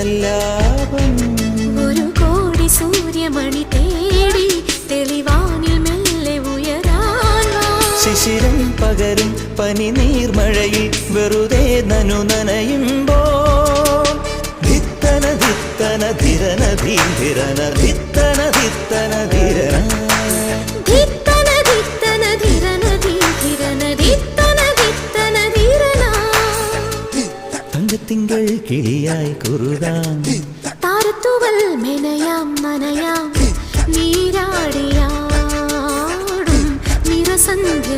സല്ലാപം ഒരു കോടി സൂര്യമണി തേടി തെളിവാനിൽ മെല്ലെ ഉയരാൻ ശിശിരം പകരും പനി നീർമഴയിൽ വെറുതെ നനു നനയുമ്പോൾ ധിത്തന ധിത്തന ധിരന ധീരന ധിത്തന ധിത്തന ധിരന ധിത്തന ധിത്തന ധിരന ധിരന ധിത്തന ധിത്തന ധിരന തങ്കത്തിങ്കൾ കിളിയായി കുറുതാം താരത്തുവൽ മെനയാം നനയാം നീരാടിയാടും നിറസന്ധ്യ